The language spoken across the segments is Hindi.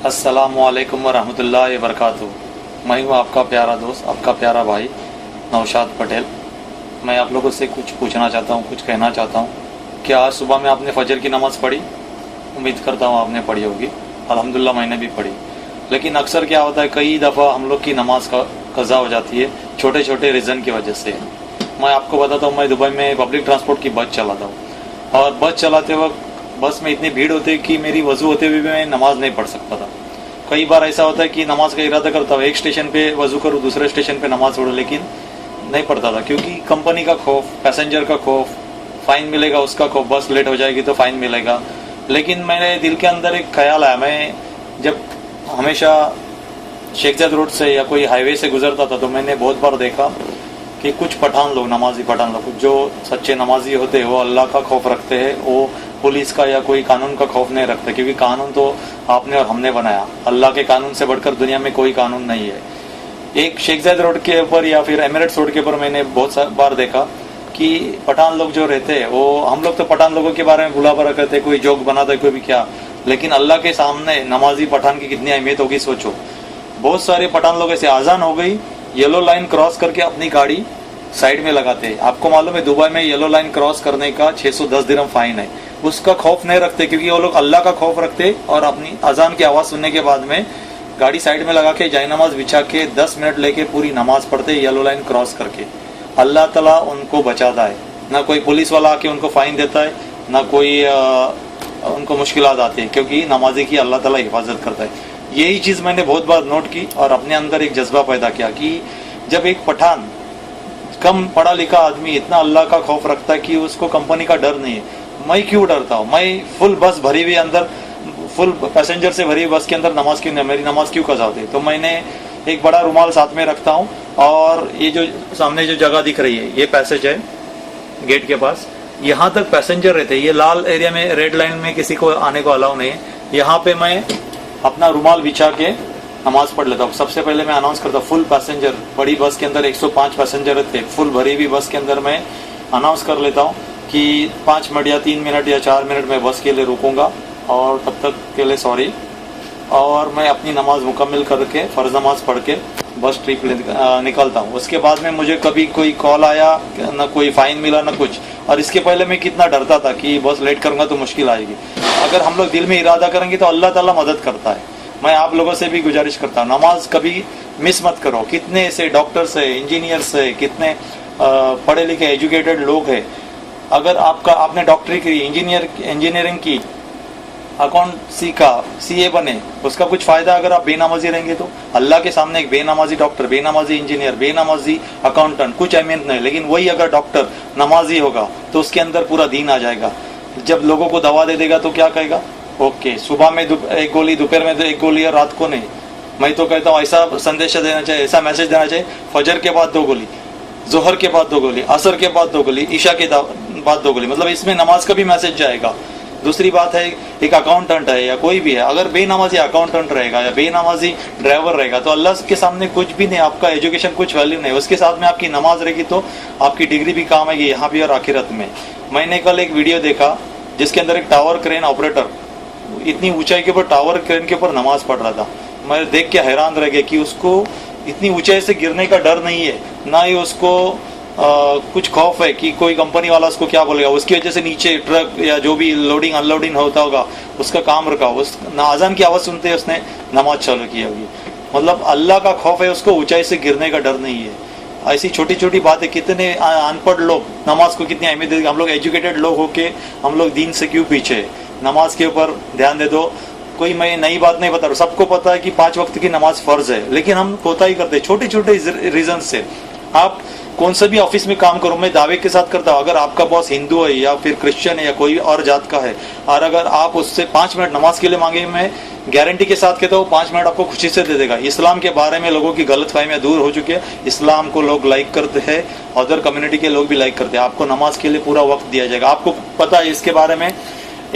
अस्सलामुअलैकुम वरहमतुल्लाहि वबरकातुहू। मैं हूँ आपका प्यारा दोस्त, आपका प्यारा भाई नौशाद पटेल। मैं आप लोगों से कुछ पूछना चाहता हूँ, कुछ कहना चाहता हूँ। क्या आज सुबह में आपने फजर की नमाज़ पढ़ी? उम्मीद करता हूँ आपने पढ़ी होगी। अल्हम्दुलिल्लाह मैंने भी पढ़ी। लेकिन अक्सर क्या होता है, कई दफ़ा हम लोग की नमाज का कज़ा हो जाती है छोटे छोटे रीज़न की वजह से। मैं आपको बताता हूँ, मैं दुबई में पब्लिक ट्रांसपोर्ट की बस चलाता हूँ और बस चलाते वक्त बस में इतनी भीड़ होती है कि मेरी वज़ू होते हुए भी मैं नमाज़ नहीं पढ़ सकता था। कई बार ऐसा होता है कि नमाज का इरादा करता हूँ, एक स्टेशन पे वज़ू करूँ, दूसरे स्टेशन पे नमाज पढ़ूँ, लेकिन नहीं पढ़ता था क्योंकि कंपनी का खौफ, पैसेंजर का खौफ, फ़ाइन मिलेगा उसका खौफ, बस लेट हो जाएगी तो फ़ाइन मिलेगा। लेकिन मेरे दिल के अंदर एक ख्याल आया, मैं जब हमेशा शेख ज़ायद रोड से या कोई हाईवे से गुजरता था तो मैंने बहुत बार देखा कि कुछ पठान लोग, नमाजी पठान लोग, जो सच्चे नमाजी होते हैं वो अल्लाह का खौफ रखते हैं, वो पुलिस का या कोई कानून का खौफ नहीं रखते, क्योंकि कानून तो आपने और हमने बनाया। अल्लाह के कानून से बढ़कर दुनिया में कोई कानून नहीं है। एक शेख ज़ायद रोड के ऊपर या फिर एमिरेट्स रोड के ऊपर मैंने बहुत बार देखा कि पठान लोग जो रहते हैं, वो हम लोग तो पठान लोगों के बारे में बुला भरा करते, कोई जोक बनाता है, कोई भी क्या, लेकिन अल्लाह के सामने नमाजी पठान की कितनी अहमियत होगी सोचो। बहुत सारे पठान लोग ऐसे, आज़ान हो गई, येलो लाइन क्रॉस करके अपनी गाड़ी साइड में लगाते हैं। आपको मालूम है दुबई में येलो लाइन क्रॉस करने का 610 दिरहम फाइन है। उसका खौफ नहीं रखते क्योंकि वो लोग अल्लाह का खौफ रखते और अपनी अजान की आवाज़ सुनने के बाद में गाड़ी साइड में लगा के जाय नमाज बिछा के 10 मिनट लेके पूरी नमाज पढ़ते येलो लाइन क्रॉस करके। अल्लाह ताला उनको बचाता है, ना कोई पुलिस वाला आके उनको फाइन देता है, ना कोई उनको मुश्किलात आती है, क्योंकि नमाजी की अल्लाह ताला हिफाजत करता है। यही चीज़ मैंने बहुत बार नोट की और अपने अंदर एक जज्बा पैदा किया कि जब एक पठान, कम पढ़ा लिखा आदमी इतना अल्लाह का खौफ रखता है कि उसको कंपनी का डर नहीं है, मैं क्यों डरता हूँ? मैं फुल बस भरी हुई अंदर, फुल पैसेंजर से भरी बस के अंदर नमाज क्यों नहीं, मेरी नमाज क्यों कज़ा होती? तो मैंने एक बड़ा रुमाल साथ में रखता हूँ और ये जो सामने जो जगह दिख रही है, ये पैसेज है गेट के पास, यहाँ तक पैसेंजर रहते हैं। ये लाल एरिया में, रेड लाइन में किसी को आने को अलाउ नहीं है। यहाँ पे मैं अपना रुमाल बिछा के नमाज पढ़ लेता हूँ। सबसे पहले मैं अनाउंस करता हूँ, फुल पैसेंजर, बड़ी बस के अंदर 105 पैसेंजर रहते, फुल भरी हुई बस के अंदर मैं अनाउंस कर लेता हूँ कि 5 मिनट या 3 मिनट या 4 मिनट में बस के लिए रुकूंगा और तब तक के लिए सॉरी। और मैं अपनी नमाज मुकम्मल करके फ़र्ज़ नमाज पढ़ के बस ट्रिप निकलता हूँ। उसके बाद में मुझे कभी कोई कॉल आया, ना कोई फ़ाइन मिला, ना कुछ। और इसके पहले मैं कितना डरता था कि बस लेट करूँगा तो मुश्किल आएगी। अगर हम लोग दिल में इरादा करेंगे तो अल्लाह ताला मदद करता है। मैं आप लोगों से भी गुजारिश करता हूँ, नमाज कभी मिस मत करो। कितने ऐसे डॉक्टर्स है, इंजीनियर्स है, कितने पढ़े लिखे एजुकेटेड लोग हैं। अगर आपने डॉक्टरी की, इंजीनियरिंग की, अकाउंट सीखा, सीए बने, उसका कुछ फ़ायदा अगर आप बेनमाजी रहेंगे तो? अल्लाह के सामने एक बेनमाजी डॉक्टर, बेनमाजी इंजीनियर, बेनमाजी अकाउंटेंट कुछ अहमियत नहीं, लेकिन वही अगर डॉक्टर नमाजी होगा तो उसके अंदर पूरा दीन आ जाएगा। जब लोगों को दवा दे देगा तो क्या कहेगा? ओके, सुबह में एक गोली, दोपहर में तो एक गोली और रात को नहीं। मैं तो कहता हूँ ऐसा संदेश देना चाहिए, ऐसा मैसेज देना चाहिए, फजर के बाद 2 गोली, जोहर के बाद 2 गोली, असर के बाद 2 गोली, ईशा के बाद 2 गोली, मतलब इसमें नमाज का भी मैसेज जाएगा। दूसरी बात है, एक अकाउंटेंट है या कोई भी है, अगर बेनमाजी अकाउंटेंट रहेगा या बेनमाजी ड्राइवर रहेगा तो अल्लाह के सामने कुछ भी नहीं, आपका एजुकेशन कुछ वैल्यू नहीं। उसके साथ में आपकी नमाज रहेगी तो आपकी डिग्री भी काम आएगी यहाँ भी और आखिरत में। मैंने कल एक वीडियो देखा जिसके अंदर एक टावर क्रेन ऑपरेटर इतनी ऊंचाई के ऊपर टावर क्रेन के ऊपर नमाज पढ़ रहा था। मैं देख के हैरान रह गया कि उसको इतनी ऊंचाई से गिरने का डर नहीं है, ना ही उसको कुछ खौफ है कि कोई कंपनी वाला उसको क्या बोलेगा। उसकी वजह से नीचे ट्रक या जो भी लोडिंग अनलोडिंग होता होगा उसका काम रखा, उस आज़ान की आवाज़ सुनते उसने नमाज चालू की होगी। मतलब अल्लाह का खौफ है, उसको ऊंचाई से गिरने का डर नहीं है। ऐसी छोटी छोटी बातें, कितने अनपढ़ लोग नमाज को कितनी अहमियत देते, हम लोग एजुकेटेड लोग होके हम लोग दीन से क्यों पीछे? नमाज के ऊपर ध्यान दे दो। कोई मैं नई बात नहीं बता रहा, सबको पता है कि 5 वक्त की नमाज फ़र्ज है, लेकिन हम कोताही करते हैं छोटे छोटे रीज़न से। आप कौन सा भी ऑफिस में काम करो, मैं दावे के साथ करता हूँ, अगर आपका बॉस हिंदू है या फिर क्रिश्चियन है या कोई और जात का है, और अगर आप उससे 5 मिनट नमाज के लिए मांगे, मैं गारंटी के साथ कहता हूँ 5 मिनट आपको खुशी से दे देगा। इस्लाम के बारे में लोगों की गलतफहमियां दूर हो चुकी है। इस्लाम को लोग लाइक करते हैं, अदर कम्युनिटी के लोग भी लाइक करते हैं। आपको नमाज के लिए पूरा वक्त दिया जाएगा। आपको पता है इसके बारे में,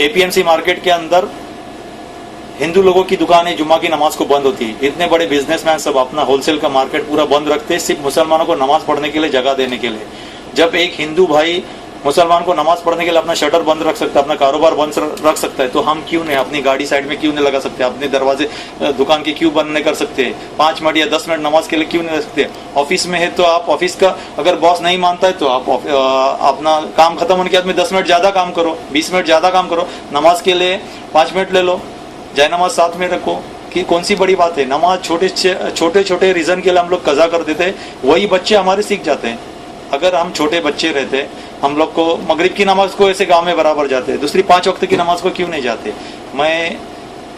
एपीएमसी मार्केट के अंदर हिंदू लोगों की दुकानें जुम्मा की नमाज को बंद होती है। इतने बड़े बिजनेसमैन सब अपना होलसेल का मार्केट पूरा बंद रखते हैं सिर्फ मुसलमानों को नमाज पढ़ने के लिए, जगह देने के लिए। जब एक हिंदू भाई मुसलमान को नमाज पढ़ने के लिए अपना शटर बंद रख सकता है, अपना कारोबार बंद रख सकता है, तो हम क्यों नहीं अपनी गाड़ी साइड में क्यों नहीं लगा सकते, अपने दरवाजे दुकान के क्यों बंद नहीं कर सकते, 5 मिनट या 10 मिनट नमाज के लिए क्यों नहीं रख सकते। ऑफिस में है तो आप ऑफिस का अगर बॉस नहीं मानता है तो आप अपना काम खत्म होने के बाद में 10 मिनट ज्यादा काम करो, 20 मिनट ज्यादा काम करो, नमाज के लिए 5 मिनट ले लो, जय नमाज साथ में रखो, कि कौन सी बड़ी बात है। नमाज छोटे छोटे रीजन के लिए हम लोग कज़ा कर देते हैं, वही बच्चे हमारे सीख जाते हैं। अगर हम छोटे बच्चे रहते, हम लोग को मगरिब की नमाज को ऐसे गांव में बराबर जाते, दूसरी 5 वक्त की नमाज को क्यों नहीं जाते। मैं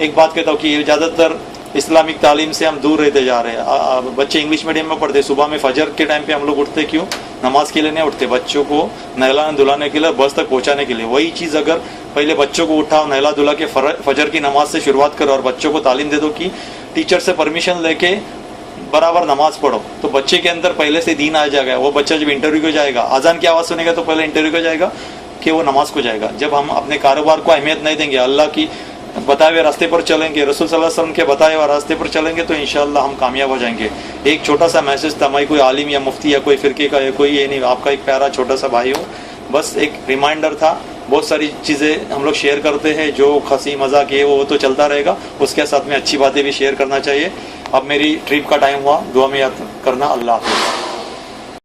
एक बात कहता हूँ कि ज़्यादातर इस्लामिक तालीम से हम दूर रहते जा रहे हैं। बच्चे इंग्लिश मीडियम में पढ़ते, सुबह में फजर के टाइम पे हम लोग उठते, क्यों, नमाज के लिए नहीं उठते, बच्चों को नहलाने धुलाने के लिए, बस तक पहुंचाने के लिए। वही चीज़ अगर पहले बच्चों को उठाओ, नहला धुला के फजर की नमाज से शुरुआत करो और बच्चों को तालीम दे दो कि टीचर से परमिशन लेके बराबर नमाज पढ़ो, तो बच्चे के अंदर पहले से दीन आ जाएगा। वो बच्चा जब इंटरव्यू को जाएगा, अजान की आवाज़ सुनेगा तो पहले इंटरव्यू को जाएगा कि वो नमाज को जाएगा। जब हम अपने कारोबार को अहमियत नहीं देंगे, अल्लाह की बताए हुए रास्ते पर चलेंगे, रसूल सल्लल्लाहु अलैहि वसल्लम के बताए हुए रास्ते पर चलेंगे, तो इंशाअल्लाह हम कामयाब हो जाएंगे। एक छोटा सा मैसेज था, मैं कोई आलिम या मुफ्ती या कोई फिरके का या कोई ये नहीं, आपका एक प्यारा छोटा सा भाई हो, बस एक रिमाइंडर था। बहुत सारी चीज़ें हम लोग शेयर करते हैं, जो हंसी मजाक ये वो तो चलता रहेगा, उसके साथ में अच्छी बातें भी शेयर करना चाहिए। अब मेरी ट्रिप का टाइम हुआ, दुआ में याद करना। अल्लाह हाफ़िज़।